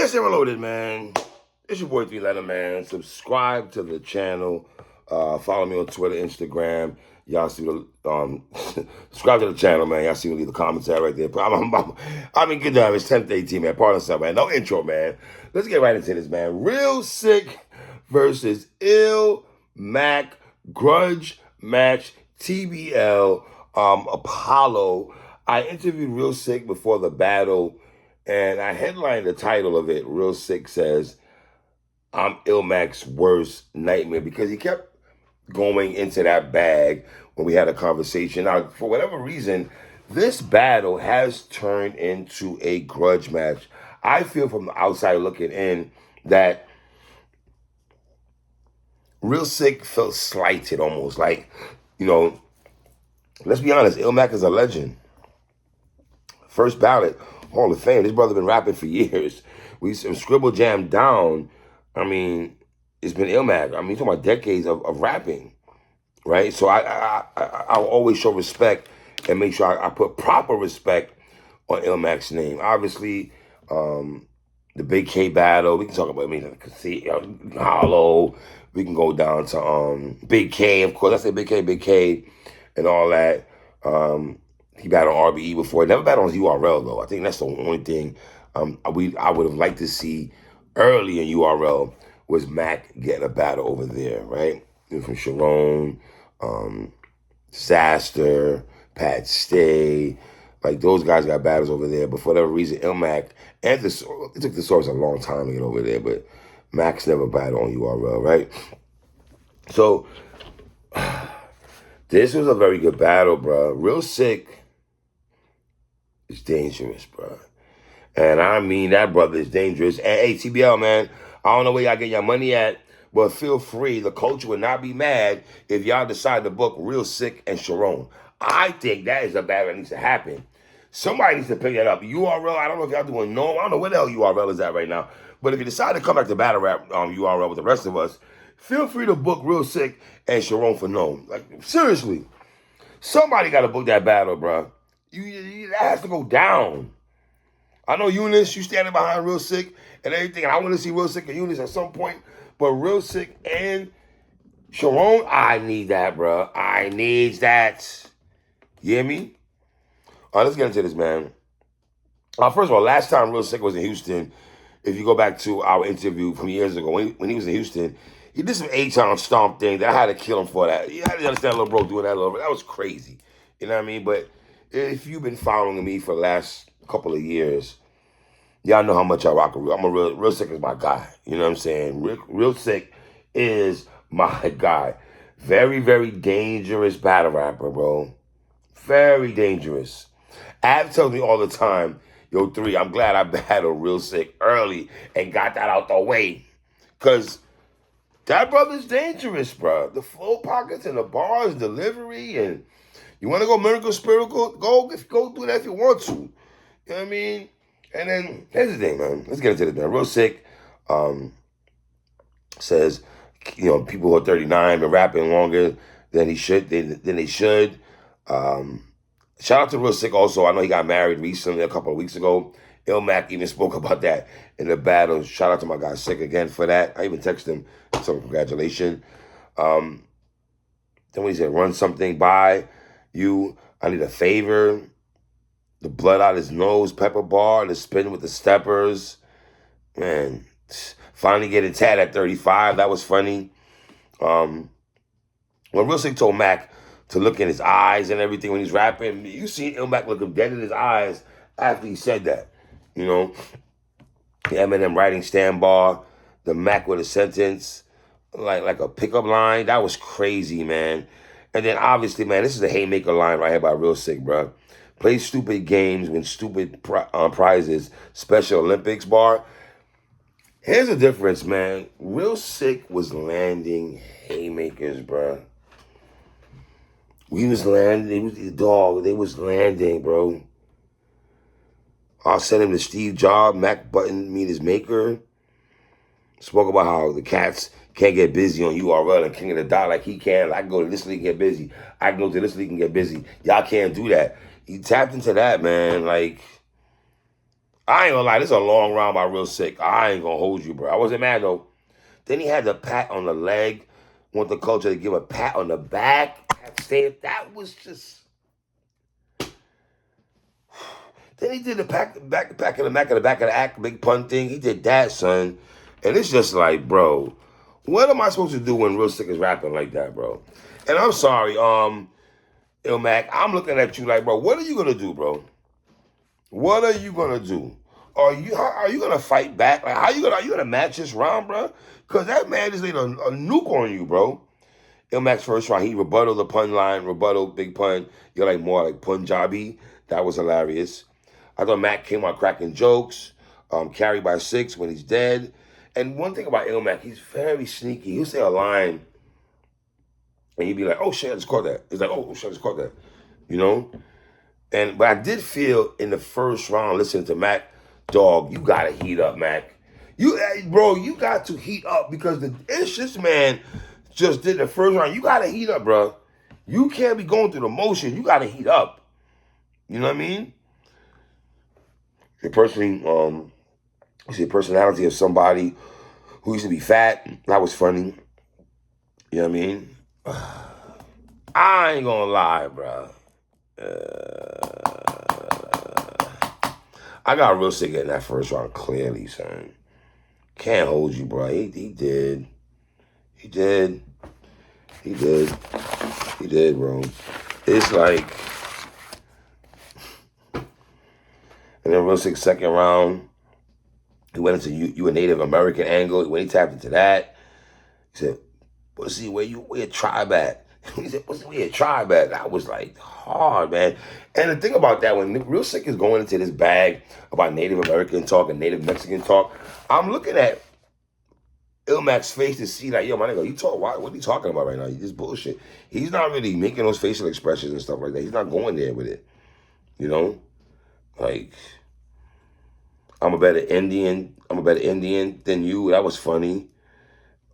Yes, they're reloaded, man. It's your boy 3 Letter, man. Subscribe to the channel. Follow me on Twitter, Instagram. Y'all see the subscribe to the channel, man. Y'all see me leave the comments out right there. I mean, good job. It's 10:18, man. Pardon something, man. No intro, man. Let's get right into this, man. Real Sikh versus ILLMAC grudge match TBL Apollo. I interviewed Real Sikh before the battle, and I headlined the title of it. Real Sikh says, I'm ILLMAC's worst nightmare, because he kept going into that bag when we had a conversation. Now, for whatever reason, this battle has turned into a grudge match. I feel from the outside looking in that Real Sikh felt slighted almost. Like, you know, let's be honest, ILLMAC is a legend. First ballot Hall of Fame. This brother been rapping for years. We Scribble Jam Down. I mean, it's been ILLMAC. I mean, you're talking about decades of rapping, right? So I'll always show respect and make sure I put proper respect on ILLMAC's name. Obviously, the Big K battle, we can talk about, I mean, Hollow. We can go down to Big K, of course. I say Big K, and all that. He battled RBE before. Never battled on URL, though. I think that's the only thing I would have liked to see early in URL was Mac getting a battle over there, right? From Sharon, Disaster, Pat Stay. Like, those guys got battles over there. But for whatever reason, ILLMAC, and it took the Source a long time to get over there, but Mac's never battled on URL, right? So, this was a very good battle, bro. Real Sikh is dangerous, bro. And I mean, that brother is dangerous. And hey, TBL, man, I don't know where y'all get your money at, but feel free. The culture would not be mad if y'all decide to book Real Sikh and Sharon. I think that is a battle that needs to happen. Somebody needs to pick that up. URL, I don't know if y'all doing no. I don't know where the hell URL is at right now. But if you decide to come back to battle rap URL with the rest of us, feel free to book Real Sikh and Sharon for no. Like, seriously. Somebody got to book that battle, bro. That has to go down. I know Eunice, you standing behind Real Sikh and everything, and I want to see Real Sikh and Eunice at some point. But Real Sikh and Sharon, I need that, bro. I need that. You hear me? All right, let's get into this, man. First of all, last time Real Sikh was in Houston, if you go back to our interview from years ago, when he was in Houston, he did some A-Town stomp thing that I had to kill him for that. You had to understand little bro doing that a little bit. That was crazy. You know what I mean? But if you've been following me for the last couple of years, y'all know how much I rock. I'm a Real Sikh is my guy. You know what I'm saying? Real Sikh is my guy. Very, very dangerous battle rapper, bro. Very dangerous. Ab tells me all the time, yo, 3, I'm glad I battled Real Sikh early and got that out the way. Because that brother's dangerous, bro. The flow pockets and the bars, delivery, and you want to go miracle, spiritual, go do that if you want to. You know what I mean? And then, here's the thing, man. Let's get into this, man. Real Sikh says, you know, people who are 39 been rapping longer than they should. Shout out to Real Sikh also. I know he got married recently, a couple of weeks ago. ILLMAC even spoke about that in the battle. Shout out to my guy Sikh again for that. I even texted him some congratulations. Then when he said, run something by you, I need a favor. The blood out his nose, pepper bar, the spin with the steppers. Man, finally getting tat at 35. That was funny. When Real Sikh told Mac to look in his eyes and everything when he's rapping, you see ILLMAC look him dead in his eyes after he said that. You know, the Eminem writing stand bar, the Mac with a sentence, like a pickup line. That was crazy, man. And then obviously, man, this is a haymaker line right here by Real Sikh, bro. Play stupid games, win stupid prizes, Special Olympics bar. Here's the difference, man. Real Sikh was landing haymakers, bro. We was landing, it was the dog, they was landing, bro. I'll send him to Steve Jobs, Mac Button, meet his maker. Spoke about how the cats can't get busy on URL and King of the Dot like he can. I can go to this league and get busy. I can go to this league and get busy. Y'all can't do that. He tapped into that, man. Like, I ain't gonna lie, this is a long round by Real Sick. I ain't gonna hold you, bro. I wasn't mad though. Then he had the pat on the leg. Want the culture to give a pat on the back. That was just. Then he did the back of the act, big pun thing. He did that, son. And it's just like, bro, what am I supposed to do when Real Sick is rapping like that, bro? And I'm sorry, ILLMAC, I'm looking at you like, bro, what are you gonna do, bro? What are you gonna do? Are you gonna fight back? Like, are you gonna match this round, bro? Cause that man just laid a nuke on you, bro. ILLMAC's first round, he rebutted the pun line, big pun. You're like more like Punjabi. That was hilarious. I thought Mac came out cracking jokes, carried by 6 when he's dead. And one thing about ILLMAC, he's very sneaky. He'll say a line, and he'd be like, oh, shit, I just caught that. He's like, oh, shit, I just caught that. You know? But I did feel in the first round, listening to Mac, dog, you got to heat up, Mac. Bro, you got to heat up because this man just did the first round. You got to heat up, bro. You can't be going through the motion. You got to heat up. You know what I mean? The personality of somebody who used to be fat. That was funny. You know what I mean? I ain't gonna lie, bro. I got Real Sick in that first round clearly, son. Can't hold you, bro. He did. He did, bro. It's like, and then Real Sick second round, he went into you a Native American angle. When he tapped into that, he said, "Pussy, where your tribe at?" He said, "Pussy, where your tribe at?" That was like hard, man. And the thing about that, when Real Sick is going into this bag about Native American talk and Native Mexican talk, I'm looking at ILLMAC's face to see like, yo, my nigga, you talk, what are you talking about right now? You just bullshit. He's not really making those facial expressions and stuff like that. He's not going there with it. You know? Like, I'm a better Indian than you. That was funny.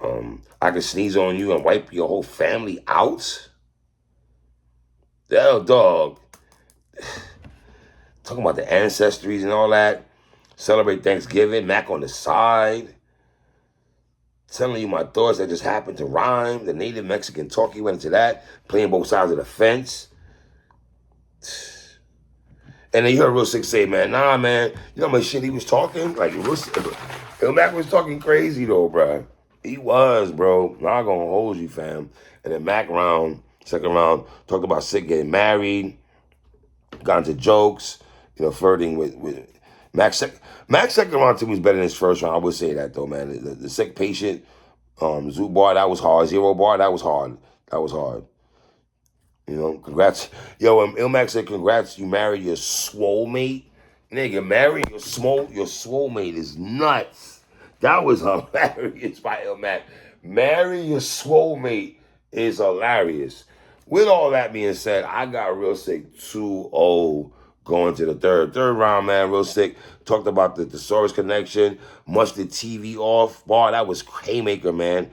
I can sneeze on you and wipe your whole family out. Hell, dog. Talking about the ancestries and all that. Celebrate Thanksgiving. Mac on the side. Telling you my thoughts that just happened to rhyme. The Native Mexican talk, he went into that. Playing both sides of the fence. And then you heard Real Sick say, man, nah, man. You know how much shit he was talking? Like, ILLMAC was talking crazy, though, bro. He was, bro. Not gonna hold you, fam. And then Mac second round, talked about Sick getting married. Got into jokes, flirting with Mac. Mac's second round to me was better than his first round. I would say that, though, man. The Sick patient, Zoo bar, that was hard. Zero bar, that was hard. That was hard. Congrats. Yo, ILLMAC said, congrats, you married your swole mate. Nigga, marrying your swole mate is nuts. That was hilarious by ILLMAC. Marrying your swole mate is hilarious. With all that being said, I got Real Sick 2-0 going to the third. Third round, man, Real Sick talked about the thesaurus connection, mushed the TV off. Bar, that was haymaker, man.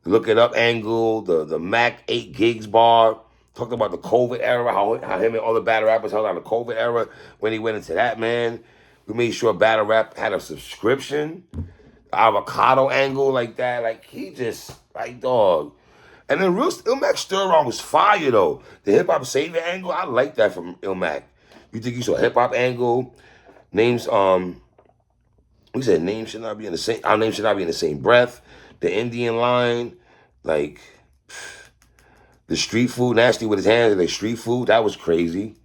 Look it up angle, the Mac 8 gigs bar. Talked about the COVID era, how him and all the battle rappers held on the COVID era when he went into that, man. We made sure battle rap had a subscription. Avocado angle like that. Like, he just, like, dog. And then ILLMAC stir round was fire, though. The hip-hop savior angle, I like that from ILLMAC. You think you saw hip-hop angle? Names, we said names should not be in the same, our names should not be in the same breath. The Indian line, like, the street food, nasty with his hands, like street food, that was crazy.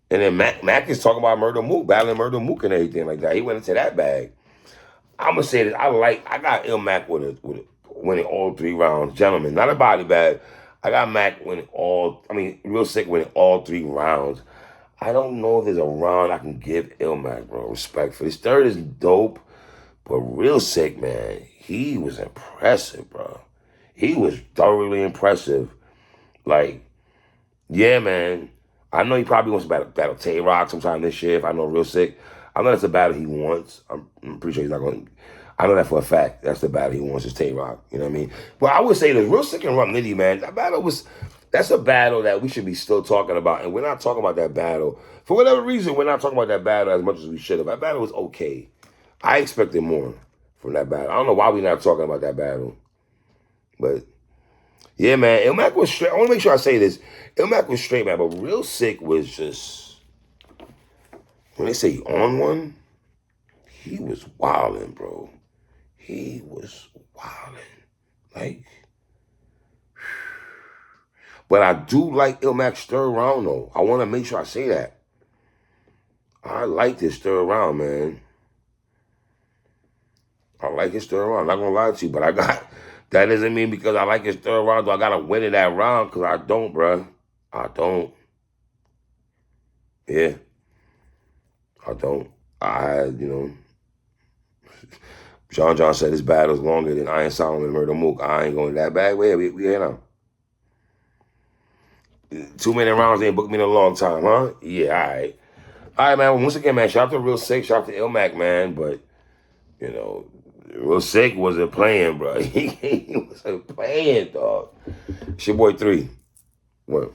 And then Mac is talking about Murder Mook, battling Murder Mook and everything like that. He went into that bag. I'm gonna say this, I got ILLMAC winning all 3 rounds. Gentlemen, not a body bag. I got Mac Real Sick winning all 3 rounds. I don't know if there's a round I can give ILLMAC, bro, respect for. This third is dope, but Real Sick, man, he was impressive, bro. He was thoroughly impressive. Like, yeah, man. I know he probably wants to battle Tay-Rock sometime this year if I know Real Sick. I know that's the battle he wants. I'm pretty sure he's not going to. I know that for a fact. That's the battle he wants is Tay-Rock. You know what I mean? But I would say this. Real Sick and Rum Nitty, man, that battle was That's a battle that we should be still talking about, and we're not talking about that battle. For whatever reason, we're not talking about that battle as much as we should have. That battle was okay. I expected more from that battle. I don't know why we're not talking about that battle. But, yeah, man, ILLMAC was straight. I want to make sure I say this. ILLMAC was straight, man, but Real Sick was just, when they say on one, he was wilding, bro. He was wilding. Like, but I do like ILLMAC stir around, though. I want to make sure I say that. I like this stir around, man. I like it stir around. I'm not going to lie to you, but that doesn't mean because I like it stir around, do I got to win it that round? Because I don't, bruh. I don't. Yeah. I don't. John said this battle's longer than Iron Solomon Murder Mook. I ain't going that bad way. We here now. 2 minute rounds ain't booked me in a long time, huh? Yeah, all right. All right, man. Well, once again, man, shout out to Real Sick, shout out to ILLMAC, man. But, Real Sick wasn't playing, bro. He wasn't playing, dog. It's your boy 3. What?